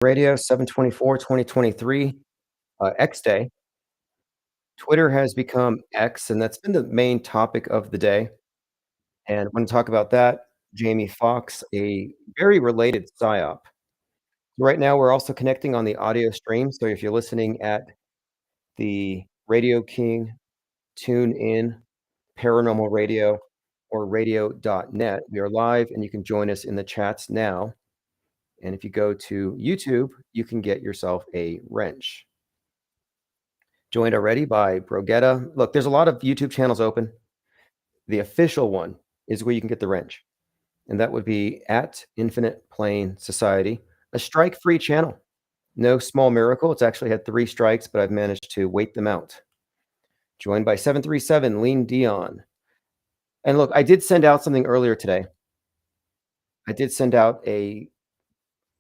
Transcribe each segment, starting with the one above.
Radio 7/24/2023, X Day. Twitter has become X, and that's been the main topic of the day. And when to talk about that, Jamie Foxx, a very related psyop. Right now, we're also connecting on the audio stream. So if you're listening at the Radio King, Tune In, Paranormal Radio, or radio.net, we are live and you can join us in the chats now. And if you go to YouTube, you can get yourself a wrench. Joined already by Brogetta. Look, there's a lot of YouTube channels open. The official one is where you can get the wrench, and that would be at Infinite Plane Society, a strike-free channel. No small miracle. It's actually had 3 strikes, but I've managed to wait them out. Joined by 737 Lean Dion. And look, I did send out something earlier today. I did send out a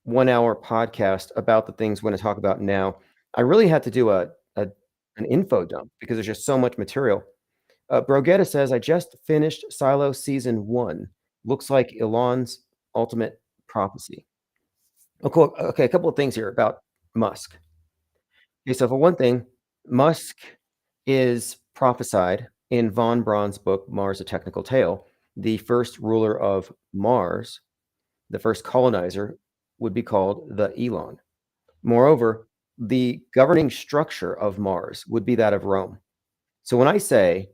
1-hour podcast about the things we're going to talk about now. I really had to do an info dump because there's just so much material. Brogetta says, I just finished Silo Season 1. Looks like Elon's ultimate prophecy. Oh, cool. Okay, a couple of things here about Musk. Okay, so for one thing, Musk is prophesied in von Braun's book, Mars, A Technical Tale. The first ruler of Mars, the first colonizer, would be called the Elon. Moreover, the governing structure of Mars would be that of Rome. So when I say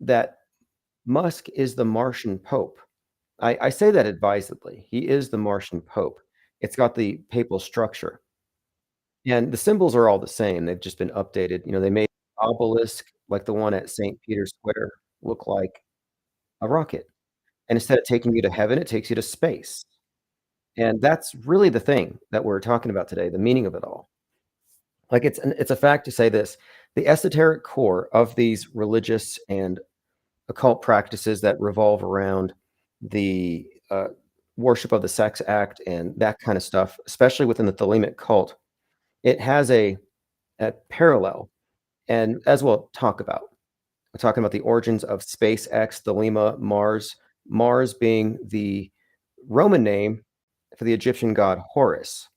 that Musk is the Martian Pope, I say that advisedly. He is the Martian Pope. It's got the papal structure. And the symbols are all the same. They've just been updated. They made an obelisk like the one at St. Peter's Square look like a rocket. And instead of taking you to heaven, it takes you to space. And that's really the thing that we're talking about today, the meaning of it all. Like it's a fact to say this. The esoteric core of these religious and occult practices that revolve around the worship of the sex act and that kind of stuff, especially within the Thelemic cult, it has a parallel. And as we'll talk about, we're talking about the origins of SpaceX, Thelema, Mars being the Roman name for the Egyptian god Horus.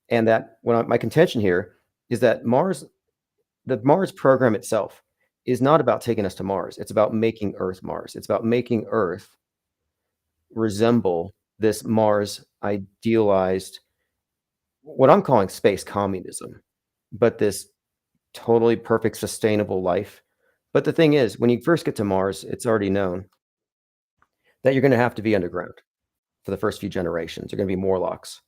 And that my contention here is that the Mars program itself is not about taking us to Mars. It's about making Earth Mars. It's about making Earth resemble this Mars idealized, what I'm calling space communism, but this totally perfect, sustainable life. But the thing is, when you first get to Mars, it's already known that you're going to have to be underground for the first few generations. You're going to be Morlocks.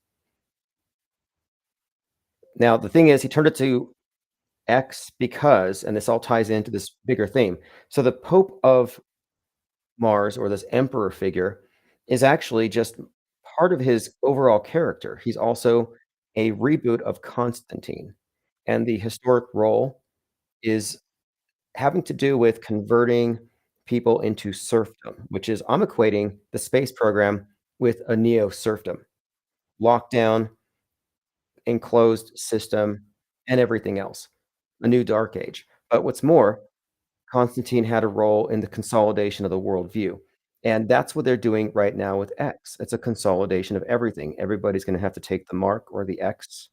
Now, the thing is, he turned it to X because, and this all ties into this bigger theme. So the Pope of Mars, or this emperor figure, is actually just part of his overall character. He's also a reboot of Constantine, and the historic role is having to do with converting people into serfdom, which is I'm equating the space program with a neo serfdom, lockdown, enclosed system, and everything else, a new dark age. But what's more, Constantine had a role in the consolidation of the worldview. And that's what they're doing right now with X. It's a consolidation of everything. Everybody's going to have to take the mark or the X.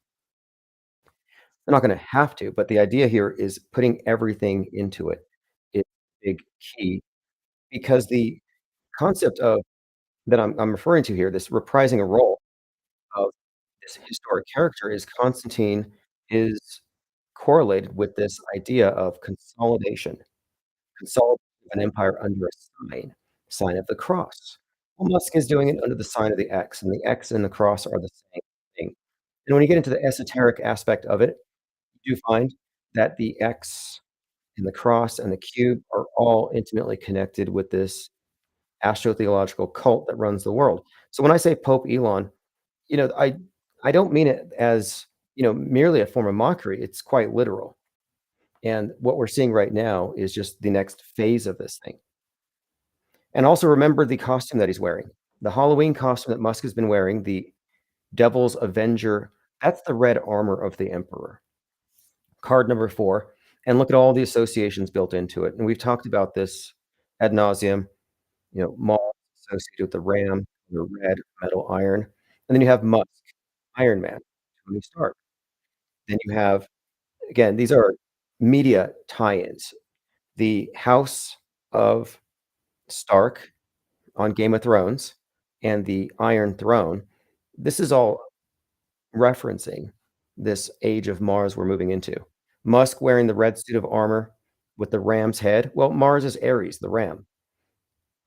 They're not going to have to, but the idea here is putting everything into it is a big key because the concept of that I'm referring to here, this reprising a role of this historic character, is Constantine is correlated with this idea of consolidation of an empire under a sign of the cross. Well, Musk is doing it under the sign of the X, and the X and the cross are the same thing. And when you get into the esoteric aspect of it, you do find that the X and the cross and the cube are all intimately connected with this astrotheological cult that runs the world. So when I say Pope Elon, you know, I I don't mean it as, merely a form of mockery. It's quite literal. And what we're seeing right now is just the next phase of this thing. And also remember the costume that he's wearing. The Halloween costume that Musk has been wearing, the Devil's Avenger, that's the red armor of the Emperor. Card number 4. And look at all the associations built into it. And we've talked about this ad nauseum. Mars associated with the ram, the red metal iron. And then you have Musk, Iron Man, Tony Stark. Then you have again, these are media tie-ins. The House of Stark on Game of Thrones and the Iron Throne, this is all referencing this age of Mars we're moving into. Musk wearing the red suit of armor with the ram's head, well, Mars is Aries, the ram.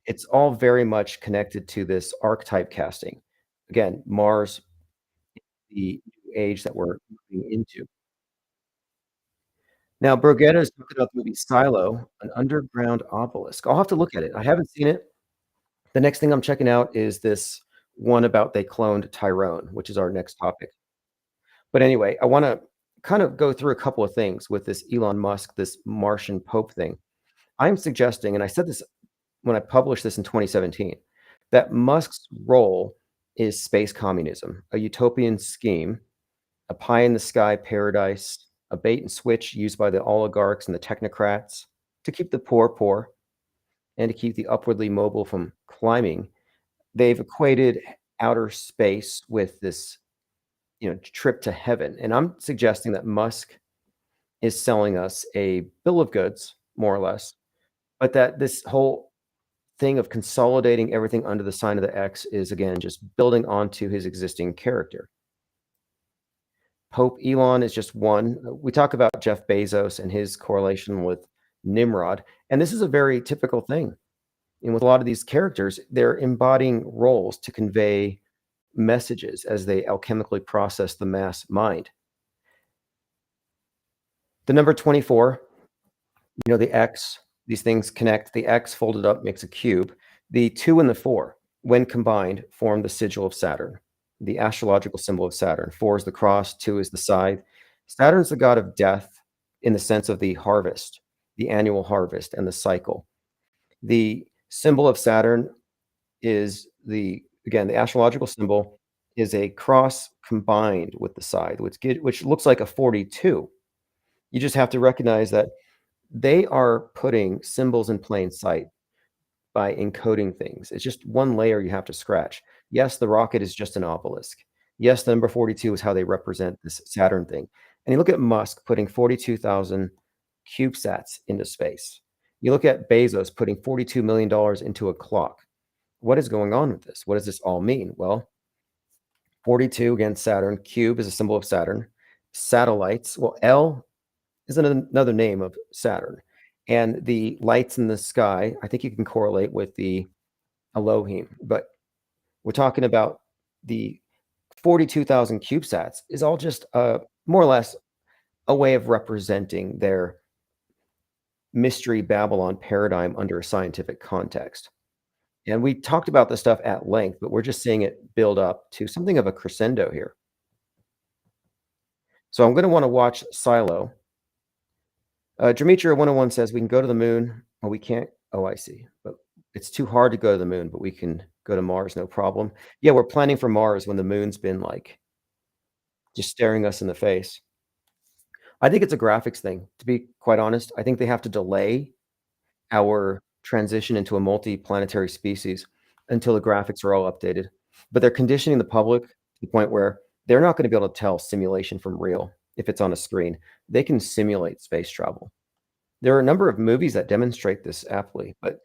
It's all very much connected to this archetype casting. Again, Mars, the new age that we're moving into. Now, Brogetta is talking about the movie Silo, an underground obelisk. I'll have to look at it. I haven't seen it. The next thing I'm checking out is this one about they cloned Tyrone, which is our next topic. But anyway, I wanna kind of go through a couple of things with this Elon Musk, this Martian Pope thing. I'm suggesting, and I said this when I published this in 2017, that Musk's role is space communism, a utopian scheme, a pie in the sky paradise, a bait and switch used by the oligarchs and the technocrats to keep the poor poor and to keep the upwardly mobile from climbing. They've equated outer space with this, trip to heaven. And I'm suggesting that Musk is selling us a bill of goods, more or less, but that this whole thing of consolidating everything under the sign of the X is again just building onto his existing character. Pope Elon is just one. We talk about Jeff Bezos and his correlation with Nimrod, and this is a very typical thing. And with a lot of these characters, they're embodying roles to convey messages as they alchemically process the mass mind. The number 24, the X, these things connect. The X folded up makes a cube. The 2 and the 4, when combined, form the sigil of Saturn, the astrological symbol of Saturn. 4 is the cross, 2 is the scythe. Saturn's the god of death in the sense of the harvest, the annual harvest, and the cycle. The symbol of Saturn is the astrological symbol is a cross combined with the scythe, which looks like a 42. You just have to recognize that they are putting symbols in plain sight by encoding things. It's just one layer you have to scratch. Yes, the rocket is just an obelisk. Yes, the number 42 is how they represent this Saturn thing. And you look at Musk putting 42,000 CubeSats into space. You look at Bezos putting $42 million into a clock. What is going on with this? What does this all mean? Well, 42 against Saturn. Cube is a symbol of Saturn. Satellites. Well, L is another name of Saturn. And the lights in the sky, I think you can correlate with the Elohim. But we're talking about the 42,000 CubeSats is all just more or less a way of representing their mystery Babylon paradigm under a scientific context. And we talked about this stuff at length, but we're just seeing it build up to something of a crescendo here. So I'm going to want to watch Silo. Demetria 101 says we can go to the moon. Oh, we can't. Oh, I see. But it's too hard to go to the moon, but we can go to Mars, no problem. Yeah, we're planning for Mars when the moon's been like just staring us in the face. I think it's a graphics thing, to be quite honest. I think they have to delay our transition into a multi-planetary species until the graphics are all updated. But they're conditioning the public to the point where they're not going to be able to tell simulation from real if it's on a screen. They can simulate space travel. There are a number of movies that demonstrate this aptly, but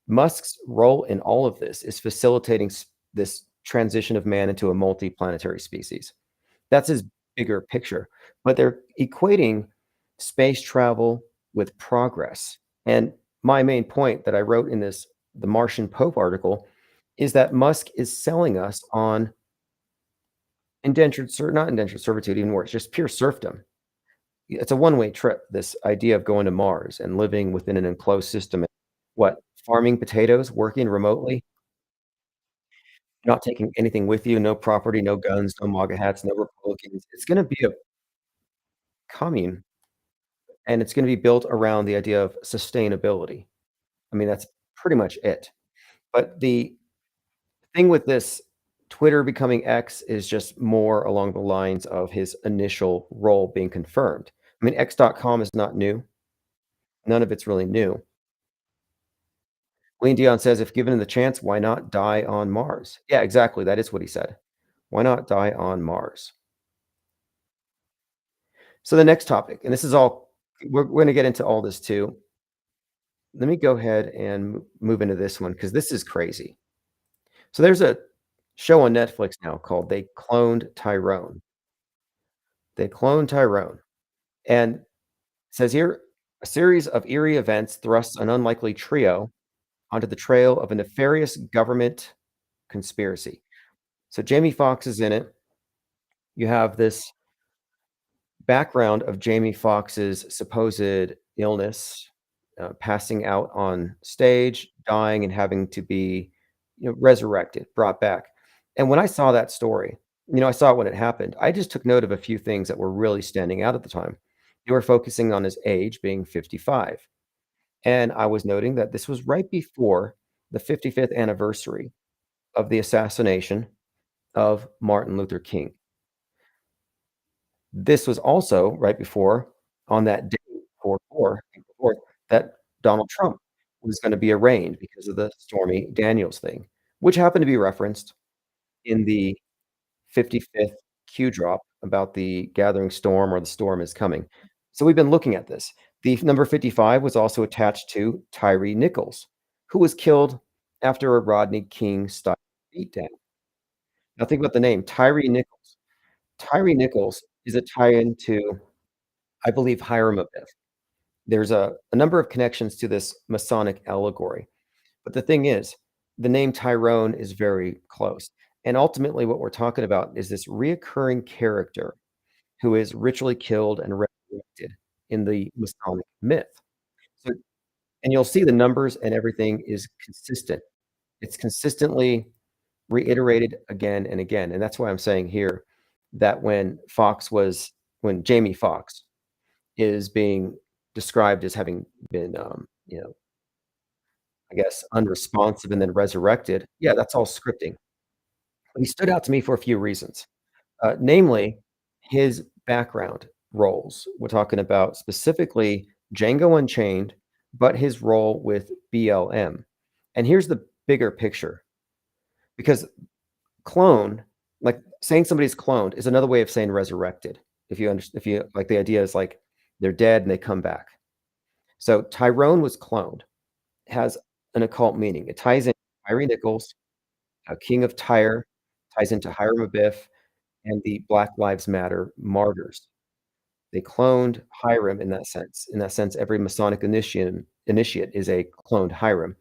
Musk's role in all of this is facilitating this transition of man into a multi-planetary species. That's his bigger picture. But they're equating space travel with progress. And my main point that I wrote in the Martian Pope article is that Musk is selling us on not indentured servitude, even worse, just pure serfdom. It's a one-way trip, this idea of going to Mars and living within an enclosed system. What, farming potatoes, working remotely, not taking anything with you, no property, no guns, no MAGA hats, no Republicans. It's gonna be a commune, and it's gonna be built around the idea of sustainability. I mean, that's pretty much it. But the thing with this Twitter becoming X is just more along the lines of his initial role being confirmed. I mean, X.com is not new. None of it's really new. Wayne Dion says, "If given the chance, why not die on Mars?" Yeah, exactly, that is what he said. Why not die on Mars? So the next topic, and this is all we're gonna get into all this too. Let me go ahead and move into this one because this is crazy. So there's a show on Netflix now called They Cloned Tyrone. They cloned Tyrone, and it says here, "A series of eerie events thrusts an unlikely trio onto the trail of a nefarious government conspiracy." So Jamie Foxx is in it. You have this background of Jamie Foxx's supposed illness, passing out on stage, dying, and having to be, resurrected, brought back. And when I saw that story, I saw it when it happened. I just took note of a few things that were really standing out at the time. They were focusing on his age being 55. And I was noting that this was right before the 55th anniversary of the assassination of Martin Luther King. This was also right before, on that day, 4/4, April 4th, that Donald Trump was gonna be arraigned because of the Stormy Daniels thing, which happened to be referenced in the 55th Q drop about the gathering storm or the storm is coming. So we've been looking at this. The number 55 was also attached to Tyree Nichols, who was killed after a Rodney King-style beatdown. Now think about the name, Tyree Nichols. Tyree Nichols is a tie-in to, I believe, Hiram Abiff. There's a number of connections to this Masonic allegory, but the thing is, the name Tyrone is very close, and ultimately what we're talking about is this reoccurring character who is ritually killed and resurrected in the Masonic myth. So and you'll see the numbers and everything is consistent. It's consistently reiterated again and again, and that's why I'm saying here that when Jamie Foxx is being described as having been, I guess, unresponsive and then resurrected. Yeah, that's all scripting. But he stood out to me for a few reasons, namely his background roles. We're talking about specifically Django Unchained, but his role with BLM. And here's the bigger picture, because clone, like saying somebody's cloned, is another way of saying resurrected. If you like, the idea is like they're dead and they come back. So Tyrone was cloned, has an occult meaning. It ties in Tyree Nichols, King of Tyre, ties into Hiram Abiff and the Black Lives Matter martyrs. They cloned Hiram in that sense. In that sense, every Masonic initiate is a cloned Hiram.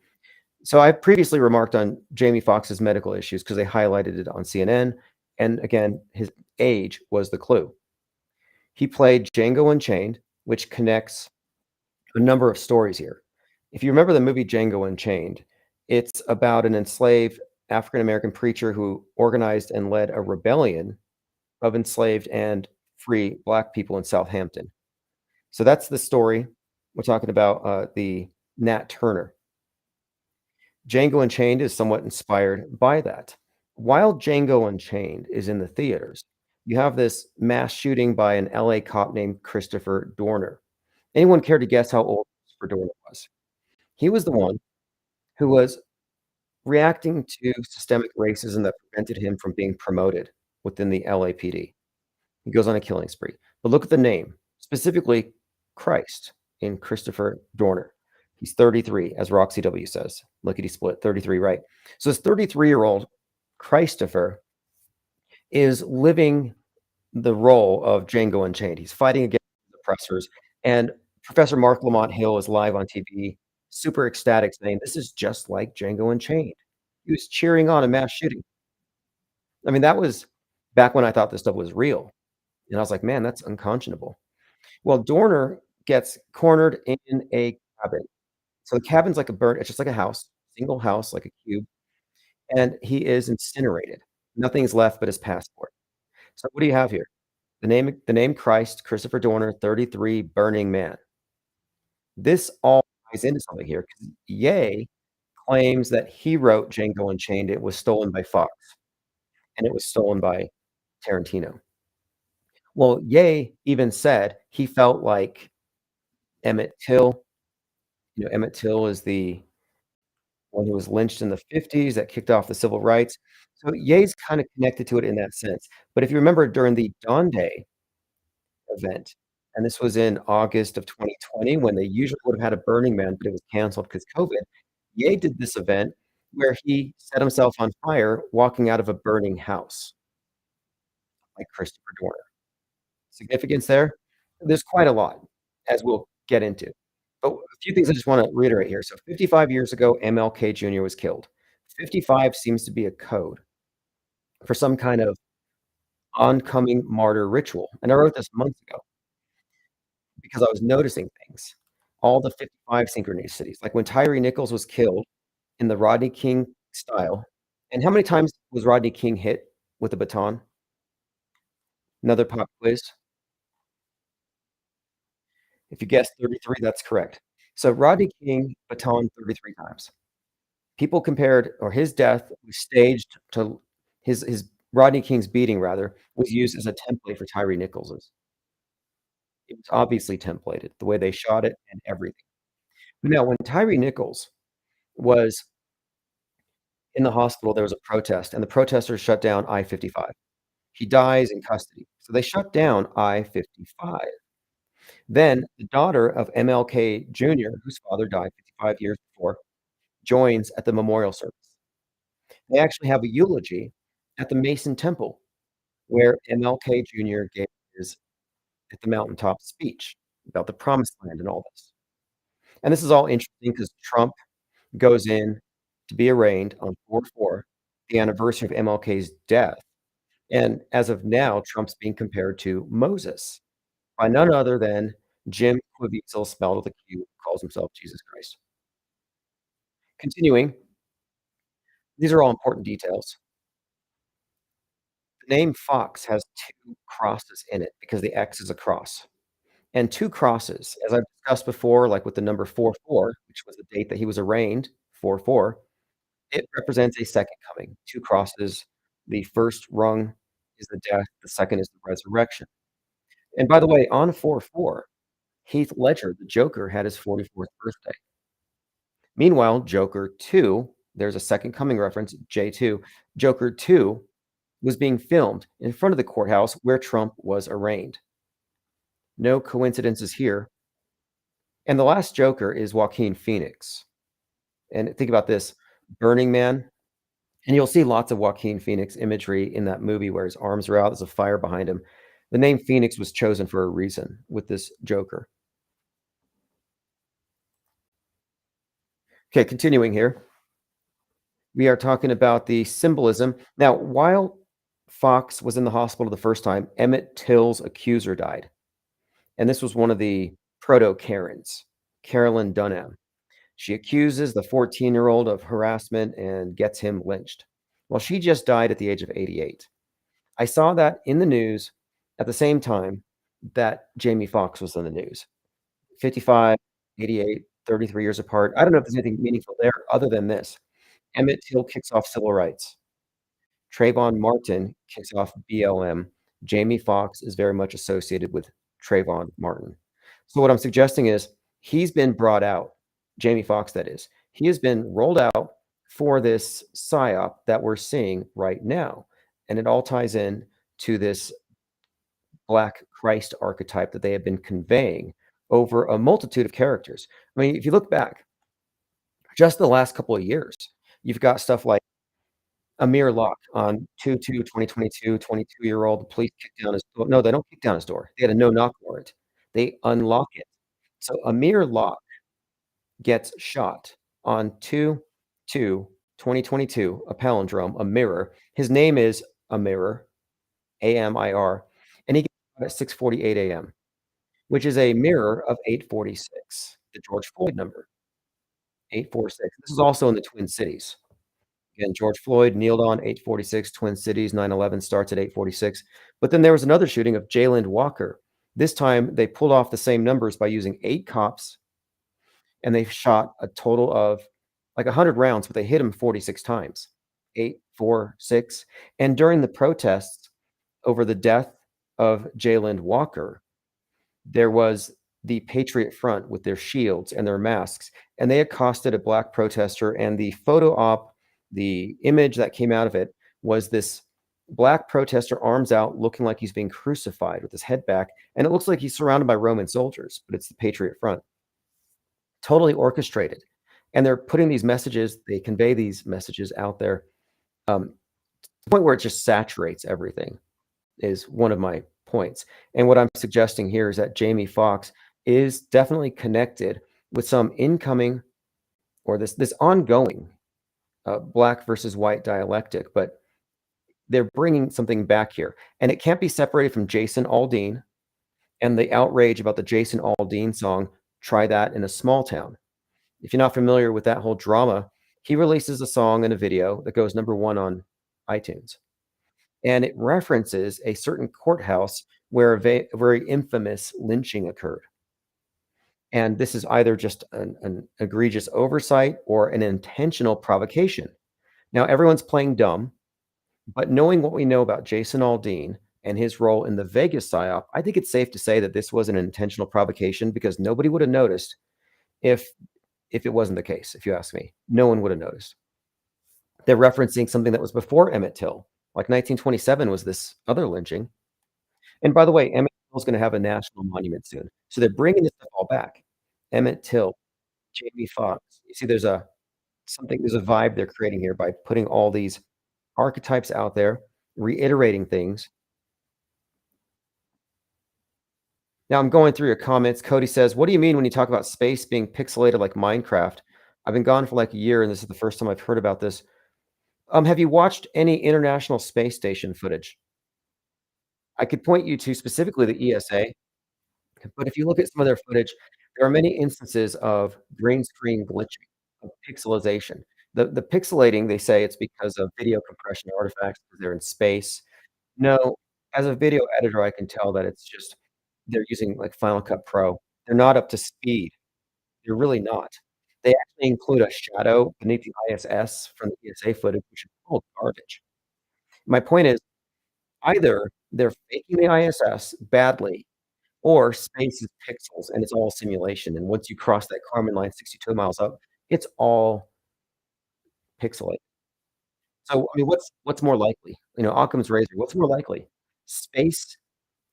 So I previously remarked on Jamie Foxx's medical issues because they highlighted it on CNN, and again, his age was the clue. He played Django Unchained, which connects a number of stories here. If you remember the movie Django Unchained, it's about an enslaved African American preacher who organized and led a rebellion of enslaved and free Black people in Southampton. So that's the story. We're talking about the Nat Turner. Django Unchained is somewhat inspired by that. While Django Unchained is in the theaters, you have this mass shooting by an LA cop named Christopher Dorner. Anyone care to guess how old Christopher Dorner was? He was the one who was reacting to systemic racism that prevented him from being promoted within the LAPD. He goes on a killing spree. But look at the name, specifically Christ in Christopher Dorner. He's 33, as Roxy W says. Lickety split, 33, right? So this 33-year-old Christopher is living the role of Django Unchained. He's fighting against the oppressors, and Professor Mark Lamont Hill is live on TV, super ecstatic, saying, "This is just like Django Unchained." He was cheering on a mass shooting. I mean, that was back when I thought this stuff was real, and I was like, "Man, that's unconscionable." Well, Dorner gets cornered in a cabin. So the cabin's like a burnt it's just like a house, single house, like a cube, and he is incinerated. Nothing's left but his passport. So what do you have here? The name Christ, Christopher Dorner, 33, burning man. This all ties into something here because Ye claims that he wrote Django Unchained. It was stolen by Fox, and it was stolen by Tarantino. Well, Ye even said he felt like Emmett Till. Emmett Till is the one who was lynched in the '50s that kicked off the civil rights. So Ye's kinda connected to it in that sense. But if you remember during the Dawn Day event, and this was in August of 2020 when they usually would have had a Burning Man, but it was canceled because COVID. Ye did this event where he set himself on fire walking out of a burning house, like Christopher Dorner. Significance there? There's quite a lot, as we'll get into. But a few things I just wanna reiterate here. So 55 years ago, MLK Jr. was killed. 55 seems to be a code for some kind of oncoming martyr ritual, and I wrote this months ago because I was noticing things. All the 55 synchronicities, like when Tyree Nichols was killed in the Rodney King style, and how many times was Rodney King hit with a baton? Another pop quiz. If you guessed 33, that's correct. So Rodney King batoned 33 times. People compared or his death was staged to his Rodney King's beating rather, was used as a template for Tyree Nichols's. It was obviously templated, the way they shot it and everything. Now, when Tyree Nichols was in the hospital, there was a protest, and the protesters shut down I-55. He dies in custody. So they shut down I-55. Then the daughter of MLK Jr., whose father died 55 years before, joins at the memorial service. They actually have a eulogy at the Mason Temple where MLK Jr. gave his at the mountaintop speech about the promised land and all this. And this is all interesting because Trump goes in to be arraigned on 4/4, the anniversary of MLK's death. And as of now, Trump's being compared to Moses by none other than Jim Caviezel, spelled with a Q, who calls himself Jesus Christ. Continuing, these are all important details. The name Fox has 2 crosses in it because the X is a cross. And 2 crosses, as I've discussed before, like with the number 4/4, which was the date that he was arraigned, 4/4, it represents a second coming. 2 crosses, the first rung is the death, the second is the resurrection. And by the way, on 4/4, Heath Ledger, the Joker, had his 44th birthday. Meanwhile, Joker 2, there's a second coming reference, J2, Joker 2 was being filmed in front of the courthouse where Trump was arraigned. No coincidences here. And the last Joker is Joaquin Phoenix. And think about this, Burning Man, and you'll see lots of Joaquin Phoenix imagery in that movie where his arms are out, there's a fire behind him. The name Phoenix was chosen for a reason with this Joker. Okay, continuing here. We are talking about the symbolism. Now, while Fox was in the hospital the first time, Emmett Till's accuser died. And this was one of the proto Karens, Carolyn Dunham. She accuses the 14-year-old of harassment and gets him lynched. Well, she just died at the age of 88. I saw that in the news at the same time that Jamie Foxx was in the news. 55, 88, 33 years apart. I don't know if there's anything meaningful there other than this. Emmett Till kicks off civil rights. Trayvon Martin kicks off BLM. Jamie Foxx is very much associated with Trayvon Martin. So what I'm suggesting is he's been brought out, Jamie Foxx that is. He has been rolled out for this psyop that we're seeing right now. And it all ties in to this Black Christ archetype that they have been conveying over a multitude of characters. I mean, if you look back, just the last couple of years, you've got stuff like Amir Locke on 2/2/2022, 22-year-old, the police kicked down his door. No, they don't kick down his door. They had a no-knock warrant. They unlock it. So Amir Locke gets shot on 2/2/2022, a palindrome, a mirror. His name is Amir, A-M-I-R, and he gets shot at 6:48 AM, which is a mirror of 846, the George Floyd number, 846. This is also in the Twin Cities. Again, George Floyd kneeled on 846, Twin Cities, 9/11 starts at 846. But then there was another shooting of Jayland Walker. This time, they pulled off the same numbers by using 8 cops, and they shot a total of like 100 rounds, but they hit him 46 times. 8, 4, 6. And during the protests over the death of Jayland Walker, there was the Patriot Front with their shields and their masks, and they accosted a black protester, and the photo op, the image that came out of it was this Black protester arms out, looking like he's being crucified with his head back, and it looks like he's surrounded by Roman soldiers, but it's the Patriot Front. Totally orchestrated. And they're putting these messages, they convey these messages out there, to the point where it just saturates everything, is one of my points. And what I'm suggesting here is that Jamie Foxx is definitely connected with some incoming or this ongoing, black versus white dialectic, but they're bringing something back here, and it can't be separated from Jason Aldean and the outrage about the Jason Aldean song, "Try That in a Small Town." If you're not familiar with that whole drama, he releases a song and a video that goes number 1 on iTunes, and it references a certain courthouse where a very infamous lynching occurred, and this is either just an egregious oversight or an intentional provocation. Now, everyone's playing dumb, but knowing what we know about Jason Aldean and his role in the Vegas psyop, I think it's safe to say that this was an intentional provocation because nobody would have noticed if if it wasn't the case, if you ask me. No one would have noticed. They're referencing something that was before Emmett Till, like 1927 was this other lynching. And by the way, Emmett Till is gonna have a national monument soon. So they're bringing this stuff all back. Emmett Till, Jamie Foxx. You see there's a vibe they're creating here by putting all these archetypes out there, reiterating things. Now I'm going through your comments. Cody says, "What do you mean when you talk about space being pixelated like Minecraft? I've been gone for like a year, and this is the first time I've heard about this." Have you watched any International Space Station footage? I could point you to specifically the ESA, but if you look at some of their footage, there are many instances of green screen glitching, of pixelization. The pixelating, they say it's because of video compression artifacts because they're in space. No, as a video editor, I can tell that it's just they're using, like, Final Cut Pro. They're not up to speed. They're really not. They actually include a shadow beneath the ISS from the ESA footage, which is total garbage. My point is, either they're faking the ISS badly, or space is pixels and it's all simulation, and once you cross that Kármán line 62 miles up, it's all pixelated. So, I mean, what's more likely? You know, Occam's razor, what's more likely? Space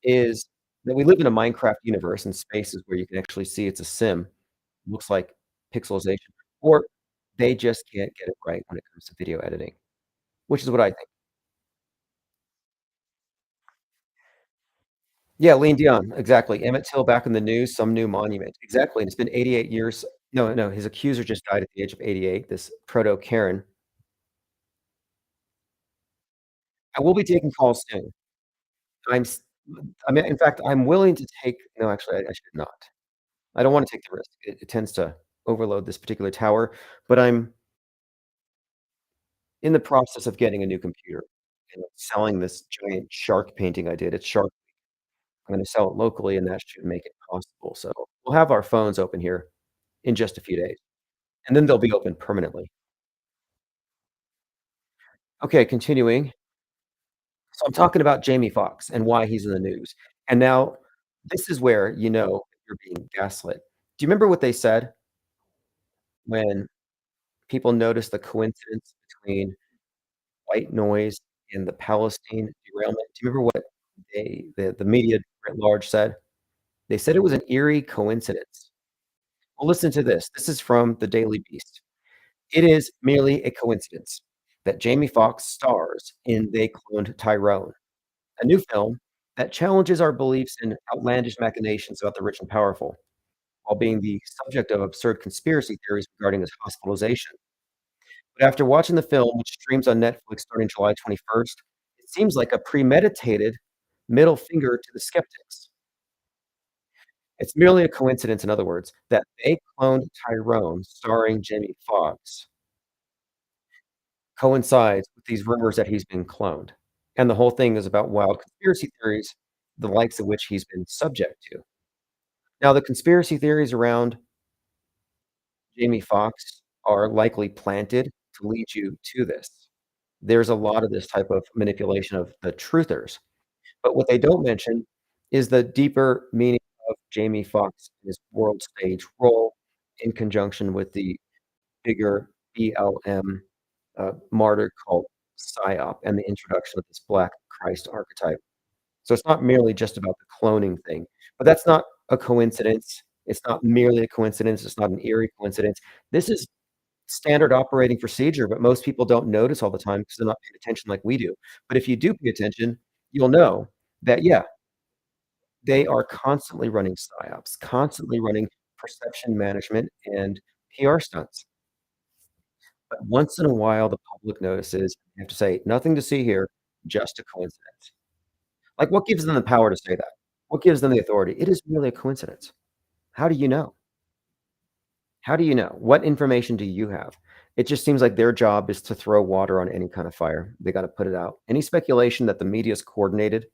is that we live in a Minecraft universe, and space is where you can actually see it's a sim, looks like pixelization, or they just can't get it right when it comes to video editing, which is what I think. Yeah, Lean Dion, exactly. Emmett Till back in the news, some new monument. Exactly, and it's been 88 years. No, no, his accuser just died at the age of 88, this proto Karen. I will be taking calls soon. I'm s I mean, in fact, I'm willing to take no, actually, I should not. I don't wanna take the risk. It tends to overload this particular tower, but I'm in the process of getting a new computer and selling this giant shark painting I did. It's shark I'm gonna sell it locally, and that should make it possible, so we'll have our phones open here in just a few days, and then they'll be open permanently. Okay, continuing. So I'm talking about Jamie Foxx and why he's in the news, and now this is where you know you're being gaslit. Do you remember what they said when people noticed the coincidence between white noise and the Palestine derailment? Do you remember what the media at large said? They said it was an eerie coincidence. Well, listen to this. This is from the Daily Beast. It is merely a coincidence that Jamie Foxx stars in They Cloned Tyrone, a new film that challenges our beliefs in outlandish machinations about the rich and powerful, while being the subject of absurd conspiracy theories regarding his hospitalization. But after watching the film, which streams on Netflix starting July 21st, it seems like a premeditated middle finger to the skeptics. It's merely a coincidence, in other words, that They Cloned Tyrone starring Jamie Foxx coincides with these rumors that he's been cloned. And the whole thing is about wild conspiracy theories, the likes of which he's been subject to. Now, the conspiracy theories around Jamie Foxx are likely planted to lead you to this. There's a lot of this type of manipulation of the truthers, but what they don't mention is the deeper meaning of Jamie Foxx and his world stage role in conjunction with the bigger BLM, martyr cult psyop and the introduction of this Black Christ archetype. So it's not merely just about the cloning thing, but that's not a coincidence. It's not merely a coincidence. It's not an eerie coincidence. This is standard operating procedure, but most people don't notice all the time because 'cause they're not paying attention like we do. But if you do pay attention, you'll know that, yeah, they are constantly running psyops, constantly running perception management and PR stunts. But once in a while, the public notices, you have to say, "Nothing to see here, just a coincidence." Like, what gives them the power to say that? What gives them the authority? It is merely a coincidence. How do you know? How do you know? What information do you have? It just seems like their job is to throw water on any kind of fire. They gotta put it out. Any speculation that the media is coordinated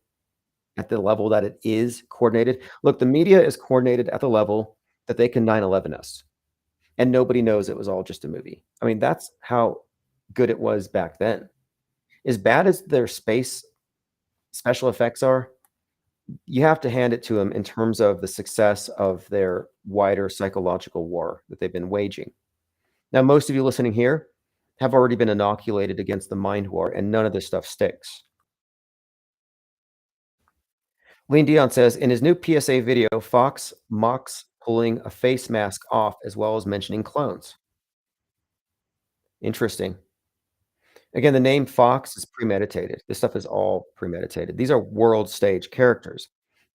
at the level that it is coordinated, look, the media is coordinated at the level that they can 9/11 us, and nobody knows it was all just a movie. I mean, that's how good it was back then. As bad as their space special effects are, you have to hand it to them in terms of the success of their wider psychological war that they've been waging. Now, most of you listening here have already been inoculated against the mind war, and none of this stuff sticks. Lean Dion says, in his new PSA video, Fox mocks pulling a face mask off as well as mentioning clones. Interesting. Again, the name Fox is premeditated. This stuff is all premeditated. These are world stage characters.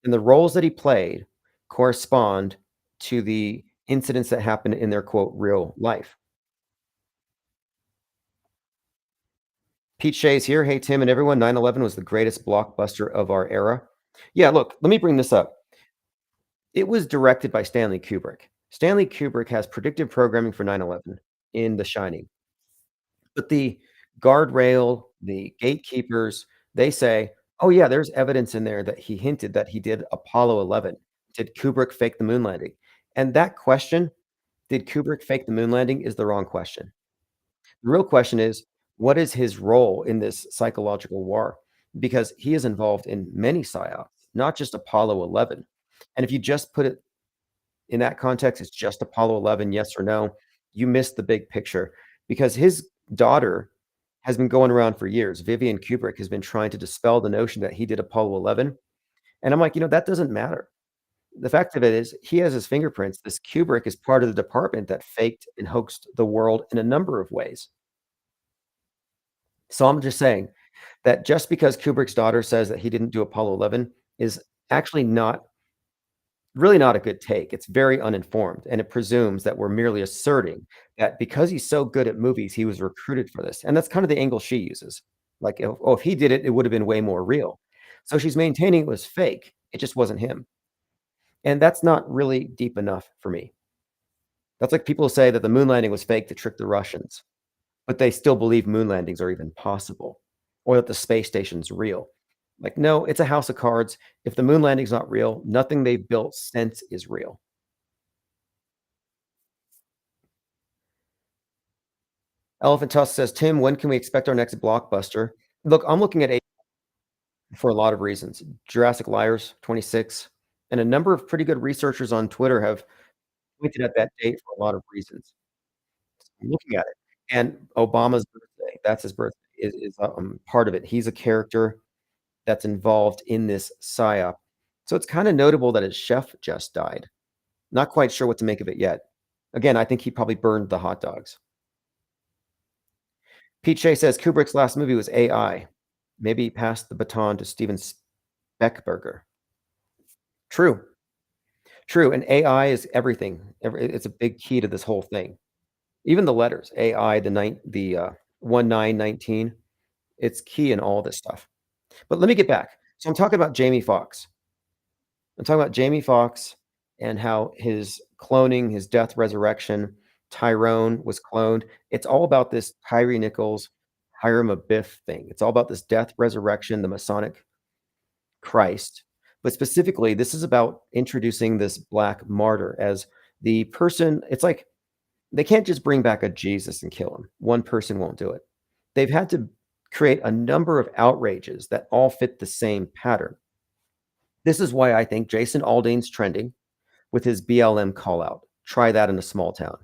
And the roles that he played correspond to the incidents that happened in their quote real life. Pete Shea's here. Hey, Tim and everyone. 9/11 was the greatest blockbuster of our era. Yeah, look, let me bring this up. It was directed by Stanley Kubrick. Stanley Kubrick has predictive programming for 9/11 in The Shining. But the guardrail, the gatekeepers, they say, "Oh, yeah, there's evidence in there that he hinted that he did Apollo 11. Did Kubrick fake the moon landing?" And that question, "Did Kubrick fake the moon landing?" is the wrong question. The real question is, what is his role in this psychological war? Because he is involved in many psyops, not just Apollo 11. And if you just put it in that context, it's just Apollo 11, yes or no, you miss the big picture because his daughter has been going around for years. Vivian Kubrick has been trying to dispel the notion that he did Apollo 11. And I'm like, that doesn't matter. The fact of it is, he has his fingerprints. This Kubrick is part of the department that faked and hoaxed the world in a number of ways. So I'm just saying that just because Kubrick's daughter says that he didn't do Apollo 11 is actually not really not a good take. It's very uninformed, and it presumes that we're merely asserting that because he's so good at movies, he was recruited for this, and that's kind of the angle she uses. Like, "Oh, if he did it, it would have been way more real." So she's maintaining it was fake, it just wasn't him, and that's not really deep enough for me. That's like people say that the moon landing was fake to trick the Russians, but they still believe moon landings are even possible or that the space station's real. Like, no, it's a house of cards. If the moon landing's not real, nothing they've built since is real. Elephant Tusk says, Tim, when can we expect our next blockbuster? Look, I'm looking at 8 for a lot of reasons. Jurassic Liars 26, and a number of pretty good researchers on Twitter have pointed at that date for a lot of reasons. I'm looking at it. And Obama's birthday, that's his birthday, is part of it. He's a character that's involved in this psyop. So it's kind of notable that his chef just died. Not quite sure what to make of it yet. Again, I think he probably burned the hot dogs. Pete Shea says Kubrick's last movie was AI. Maybe he passed the baton to Steven Speckberger. True, true. And AI is everything. It's a big key to this whole thing. Even the letters AI, the 1919. It's key in all this stuff. But let me get back. So I'm talking about Jamie Foxx. I'm talking about Jamie Foxx and how his cloning, his death resurrection, Tyrone was cloned. It's all about this Tyree Nichols, Hiram Abiff thing. It's all about this death resurrection, the Masonic Christ. But specifically, this is about introducing this black martyr as the person. It's like they can't just bring back a Jesus and kill him. One person won't do it. They've had to create a number of outrages that all fit the same pattern. This is why I think Jason Aldean's trending with his BLM call out. Try that in a small town.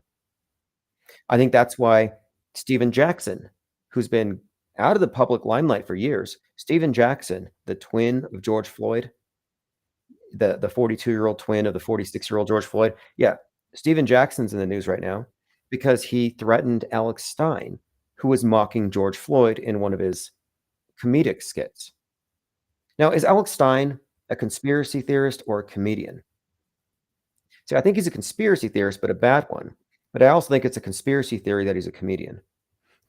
I think that's why Steven Jackson, who's been out of the public limelight for years. Steven Jackson, the twin of George Floyd, the 42-year-old twin of the 46-year-old George Floyd. Yeah, Steven Jackson's in the news right now because he threatened Alex Stein, who was mocking George Floyd in one of his comedic skits. Now, is Alex Stein a conspiracy theorist or a comedian? See, I think he's a conspiracy theorist, but a bad one. But I also think it's a conspiracy theory that he's a comedian.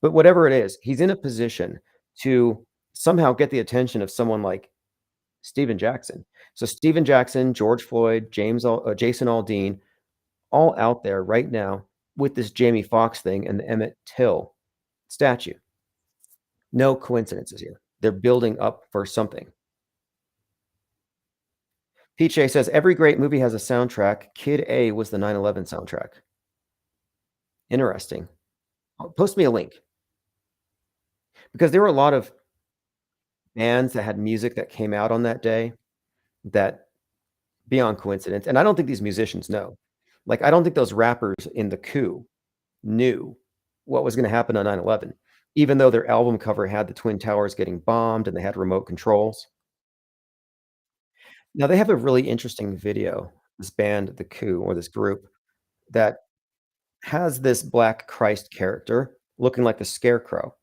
But whatever it is, he's in a position to somehow get the attention of someone like Steven Jackson. So Steven Jackson, George Floyd, Jason Aldean, all out there right now with this Jamie Foxx thing and the Emmett Till statue. No coincidences here. They're building up for something. PJ says every great movie has a soundtrack. Kid A was the 9/11 soundtrack. Interesting. Post me a link because there were a lot of bands that had music that came out on that day that beyond coincidence, and I don't think these musicians know. Like, I don't think those rappers in the coup knew what was gonna happen on 9/11, even though their album cover had the Twin Towers getting bombed and they had remote controls. Now they have a really interesting video, this band, The Coup, or this group, that has this Black Christ character looking like the Scarecrow,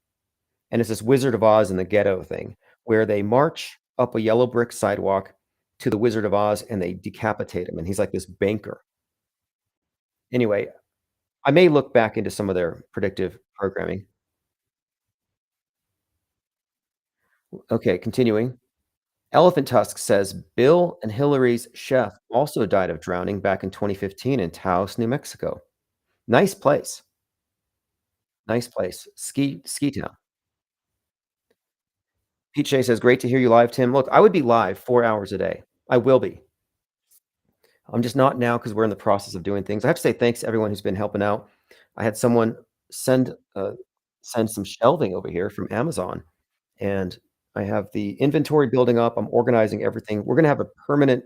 and it's this Wizard of Oz in the ghetto thing, where they march up a yellow brick sidewalk to the Wizard of Oz and they decapitate him, and he's like this banker. Anyway, I may look back into some of their predictive programming. Okay, continuing. Elephant Tusk says Bill and Hillary's chef also died of drowning back in 2015 in Taos, New Mexico. Nice place. Nice place. Ski town. Pete Shea says, great to hear you live, Tim. Look, I would be live 4 hours a day. I will be. I'm just not now because we're in the process of doing things. I have to say thanks to everyone who's been helping out. I had someone send send some shelving over here from Amazon, and I have the inventory building up. I'm organizing everything. We're gonna have a permanent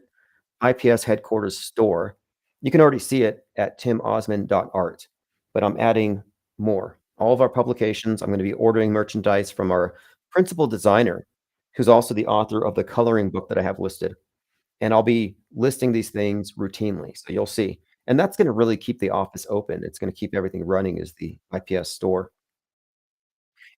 IPS headquarters store. You can already see it at timosman.art, but I'm adding more. All of our publications, I'm gonna be ordering merchandise from our principal designer, who's also the author of the coloring book that I have listed, and I'll be listing these things routinely, so you'll see. And that's gonna really keep the office open. It's gonna keep everything running as the IPS store.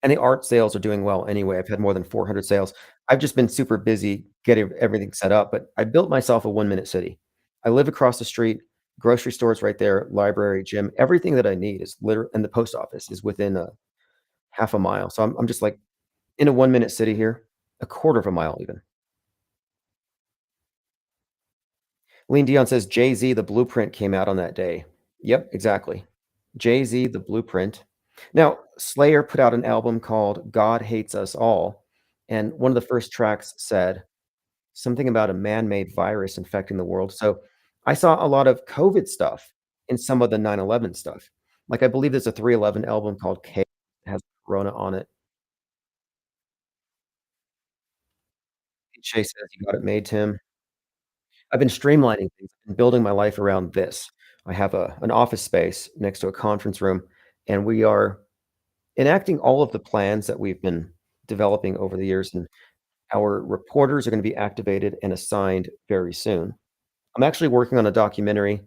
And the art sales are doing well anyway. I've had more than 400 sales. I've just been super busy getting everything set up, but I built myself a one-minute city. I live across the street, grocery stores right there, library, gym, everything that I need is literally, and the post office is within a half a mile. So I'm just like in a one-minute city here, a quarter of a mile even. Lean Dion says Jay-Z, The Blueprint came out on that day. Yep, exactly. Jay-Z, The Blueprint. Now, Slayer put out an album called God Hates Us All, and one of the first tracks said something about a man-made virus infecting the world. So I saw a lot of COVID stuff in some of the 9/11 stuff. Like, I believe there's a 311 album called K that has Corona on it. Shay says, "You got it made, Tim." I've been streamlining things and building my life around this. I have an office space next to a conference room, and we are enacting all of the plans that we've been developing over the years, and our reporters are gonna be activated and assigned very soon. I'm actually working on a documentary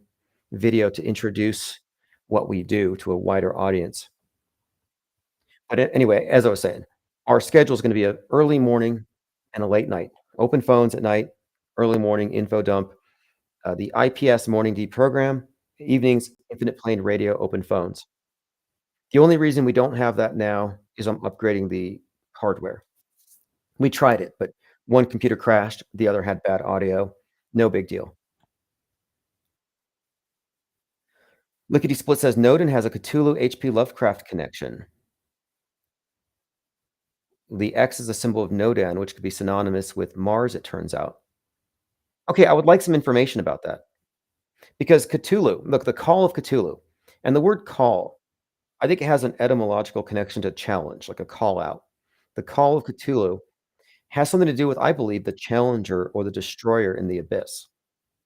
video to introduce what we do to a wider audience. But anyway, as I was saying, our schedule is gonna be a early morning and a late night. Open phones at night, early morning info dump, the IPS morning deprogram, evenings, infinite plane radio, open phones. The only reason we don't have that now is I'm upgrading the hardware. We tried it, but one computer crashed, the other had bad audio. No big deal. Lickety Split says Nodin has a Cthulhu HP Lovecraft connection. The X is a symbol of Nodan, which could be synonymous with Mars, it turns out. Okay, I would like some information about that because Cthulhu, look, the call of Cthulhu, and the word call, I think it has an etymological connection to challenge, like a call out. The call of Cthulhu has something to do with, I believe, the challenger or the destroyer in the abyss.